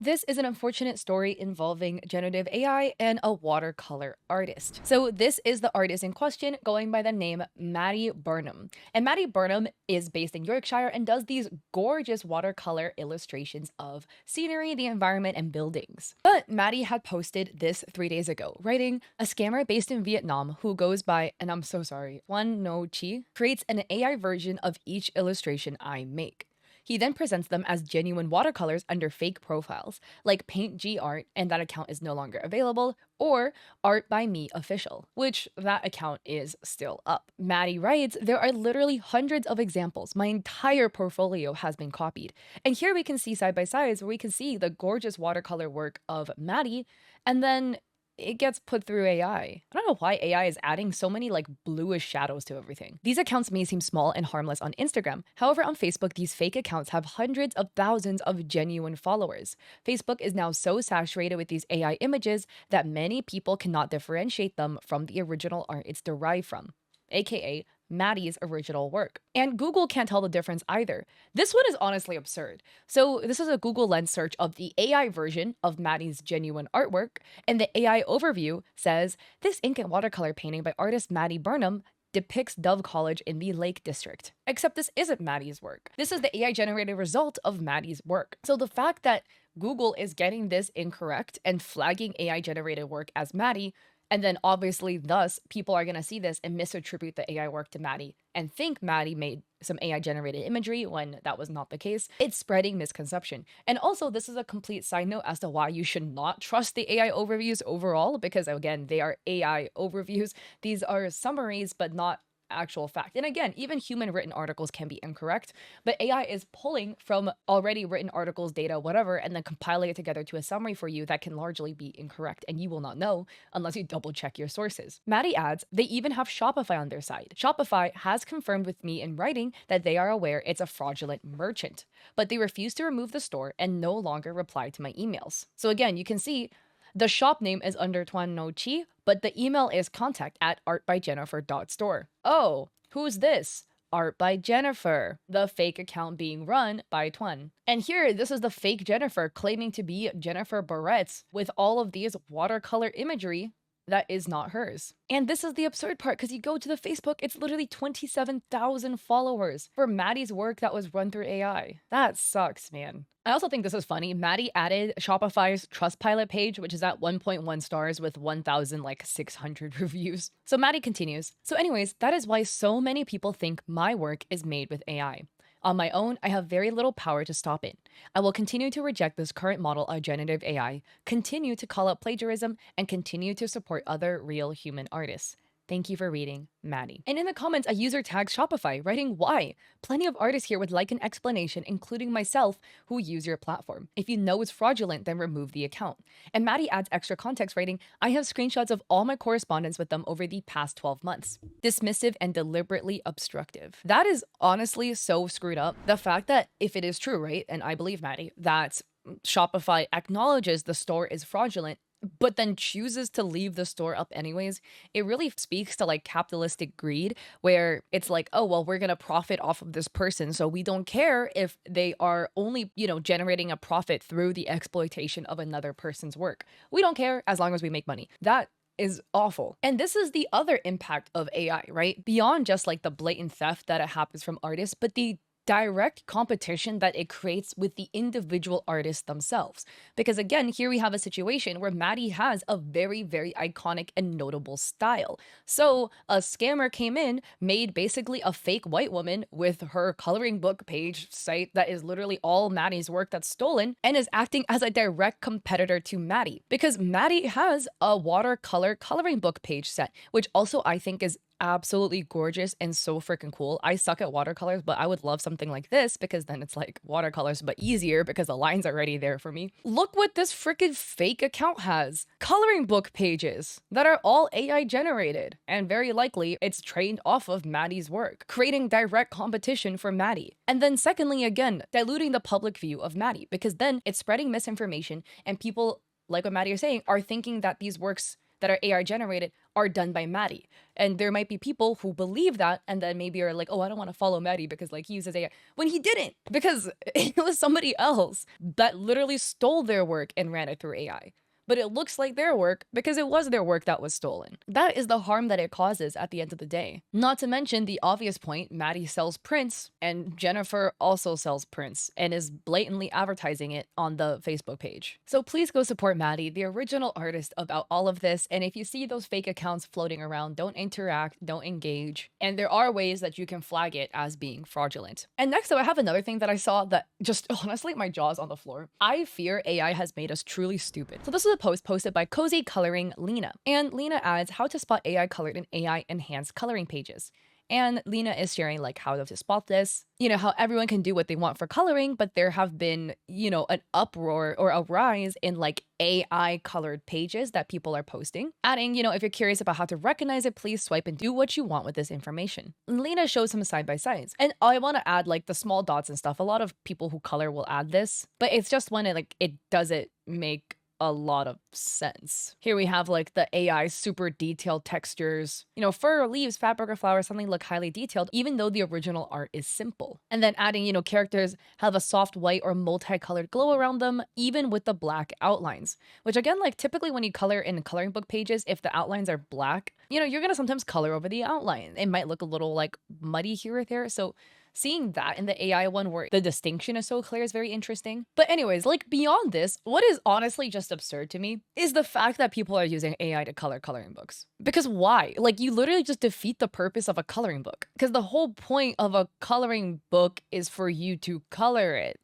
This is an unfortunate story involving generative AI and a watercolor artist. So, this is the artist in question going by the name Matty Burnham. And Matty Burnham is based in Yorkshire and does these gorgeous watercolor illustrations of scenery, the environment, and buildings. But Matty had posted this 3 days ago, writing, "A scammer based in Vietnam who goes by, and I'm so sorry, Juan No Chi, creates an AI version of each illustration I make. He then presents them as genuine watercolors under fake profiles, like Paint G Art, and that account is no longer available, or Art by Me Official, which that account is still up." Maddie writes, "There are literally hundreds of examples. My entire portfolio has been copied." And here we can see side by sides where we can see the gorgeous watercolor work of Maddie, and then it gets put through AI. I don't know why AI is adding so many like bluish shadows to everything. These accounts may seem small and harmless on Instagram. However, on Facebook, these fake accounts have hundreds of thousands of genuine followers. Facebook is now so saturated with these AI images that many people cannot differentiate them from the original art it's derived from, aka Maddie's original work. And Google can't tell the difference either. This one is honestly absurd. So, this is a Google Lens search of the AI version of Maddie's genuine artwork, and the AI overview says, "This ink and watercolor painting by artist Maddie Burnham depicts Dove College in the Lake District." Except this isn't Maddie's work. This is the AI generated result of Maddie's work. So, the fact that Google is getting this incorrect and flagging AI generated work as Maddie, and then obviously, thus, people are going to see this and misattribute the AI work to Maddie and think Maddie made some AI generated imagery when that was not the case. It's spreading misconception. And also, this is a complete side note as to why you should not trust the AI overviews overall, because again, they are AI overviews. These are summaries, but not actual fact. And again, even human written articles can be incorrect, but AI is pulling from already written articles, data, whatever, and then compiling it together to a summary for you that can largely be incorrect, and you will not know unless you double check your sources. Maddie adds, they even have Shopify on their side. Shopify has confirmed with me in writing that they are aware it's a fraudulent merchant, but they refuse to remove the store and no longer reply to my emails. So again, you can see the shop name is under Tuan No Chi, but the email is contact@artbyjennifer.store. Oh, who's this? Art by Jennifer, the fake account being run by Tuan. And here, this is the fake Jennifer claiming to be Jennifer Barrett's with all of these watercolor imagery that is not hers. And this is the absurd part, because you go to the Facebook, it's literally 27,000 followers for Maddie's work that was run through AI. That sucks, man. I also think this is funny. Maddie added Shopify's Trustpilot page, which is at 1.1 stars with 1,600 reviews. So Maddie continues. So anyways, that is why so many people think my work is made with AI. On my own, I have very little power to stop it. I will continue to reject this current model of generative AI, continue to call out plagiarism, and continue to support other real human artists. Thank you for reading, Maddie. And in the comments, a user tags Shopify, writing why. Plenty of artists here would like an explanation, including myself, who use your platform. If you know it's fraudulent, then remove the account. And Maddie adds extra context, writing, I have screenshots of all my correspondence with them over the past 12 months. Dismissive and deliberately obstructive. That is honestly so screwed up. The fact that if it is true, right, and I believe Maddie, that Shopify acknowledges the store is fraudulent, but then chooses to leave the store up anyways, it really speaks to like capitalistic greed, where it's like, oh, well, we're going to profit off of this person. So we don't care if they are only, generating a profit through the exploitation of another person's work. We don't care as long as we make money. That is awful. And this is the other impact of AI, right? Beyond just like the blatant theft that it happens from artists, but the direct competition that it creates with the individual artists themselves. Because again, here we have a situation where Maddie has a very, very iconic and notable style. So a scammer came in, made basically a fake white woman with her coloring book page site that is literally all Maddie's work that's stolen, and is acting as a direct competitor to Maddie. Because Maddie has a watercolor coloring book page set, which also I think is absolutely gorgeous and so freaking cool. I suck at watercolors, but I would love something like this, because then it's like watercolors but easier because the lines are already there for me. Look what this freaking fake account has. Coloring book pages that are all AI generated, and very likely it's trained off of Maddie's work, creating direct competition for Maddie. And then secondly, again, diluting the public view of Maddie, because then it's spreading misinformation, and people, like what Maddie is saying, are thinking that these works that are AI generated are done by Matty. And there might be people who believe that and then maybe are like, oh, I don't want to follow Matty because like he uses AI. When he didn't, because it was somebody else that literally stole their work and ran it through AI. But it looks like their work because it was their work that was stolen. That is the harm that it causes at the end of the day. Not to mention the obvious point, Matty sells prints and Jennifer also sells prints and is blatantly advertising it on the Facebook page. So please go support Matty, the original artist about all of this. And if you see those fake accounts floating around, don't interact, don't engage. And there are ways that you can flag it as being fraudulent. And next, though, I have another thing that I saw that just honestly, my jaw's on the floor. I fear AI has made us truly stupid. So this is a post posted by Cozy Coloring Lena. And Lena adds how to spot AI colored in AI enhanced coloring pages. And Lena is sharing like how to spot this, how everyone can do what they want for coloring, but there have been, an uproar or a rise in like AI colored pages that people are posting. Adding, if you're curious about how to recognize it, please swipe and do what you want with this information. Lena shows some side by sides. And I want to add like the small dots and stuff. A lot of people who color will add this, but it's just when it doesn't make a lot of sense. Here we have like the AI super detailed textures. Fur or leaves, fabric or flowers suddenly look highly detailed, even though the original art is simple. And then adding, characters have a soft white or multicolored glow around them, even with the black outlines. Which again, like typically when you color in coloring book pages, if the outlines are black, you're gonna sometimes color over the outline. It might look a little like muddy here or there. So seeing that in the AI one where the distinction is so clear is very interesting. But anyways, like beyond this, what is honestly just absurd to me is the fact that people are using AI to color coloring books. Because why? Like you literally just defeat the purpose of a coloring book. Because the whole point of a coloring book is for you to color it,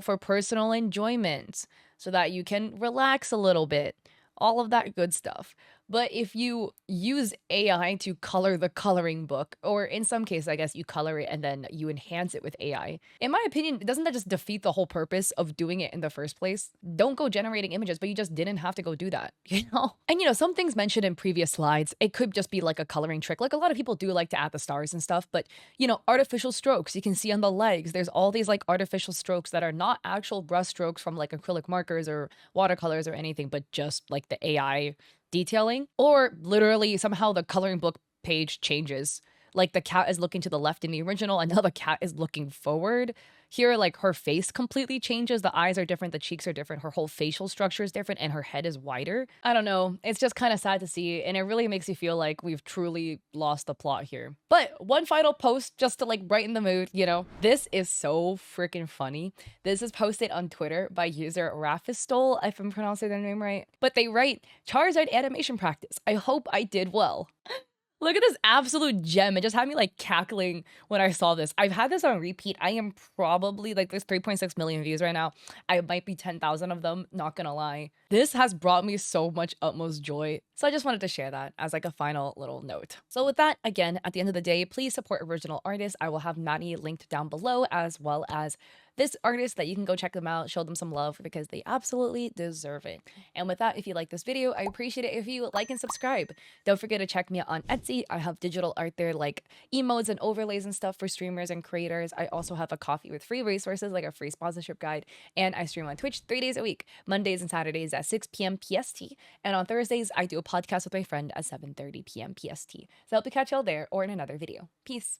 for personal enjoyment, so that you can relax a little bit. All of that good stuff. But if you use AI to color the coloring book, or in some cases, I guess you color it and then you enhance it with AI, in my opinion, doesn't that just defeat the whole purpose of doing it in the first place? Don't go generating images, but you just didn't have to go do that, And some things mentioned in previous slides, it could just be like a coloring trick. Like a lot of people do like to add the stars and stuff, but artificial strokes you can see on the legs. There's all these like artificial strokes that are not actual brush strokes from like acrylic markers or watercolors or anything, but just like the AI detailing, or literally somehow the coloring book page changes. Like the cat is looking to the left in the original and now the cat is looking forward. Here, like her face completely changes. The eyes are different, the cheeks are different, her whole facial structure is different, and her head is wider. I don't know. It's just kind of sad to see, and it really makes you feel like we've truly lost the plot here. But one final post just to like brighten the mood, This is so freaking funny. This is posted on Twitter by user Raphistol, if I'm pronouncing their name right. But they write, Charizard animation practice. I hope I did well. Look at this absolute gem. It just had me like cackling when I saw this. I've had this on repeat. I am probably like there's 3.6 million views right now. I might be 10,000 of them, not gonna lie. This has brought me so much utmost joy. So I just wanted to share that as like a final little note. So with that, again, at the end of the day, please support original artists. I will have Matty linked down below, as well as this artist that you can go check them out, show them some love because they absolutely deserve it. And with that, if you like this video, I appreciate it if you like and subscribe. Don't forget to check me out on Etsy. I have digital art there like emotes and overlays and stuff for streamers and creators. I also have a coffee with free resources like a free sponsorship guide. And I stream on Twitch 3 days a week, Mondays and Saturdays at 6 p.m. PST. And on Thursdays, I do a podcast with my friend at 7:30 p.m. PST. So I hope to catch y'all there or in another video. Peace.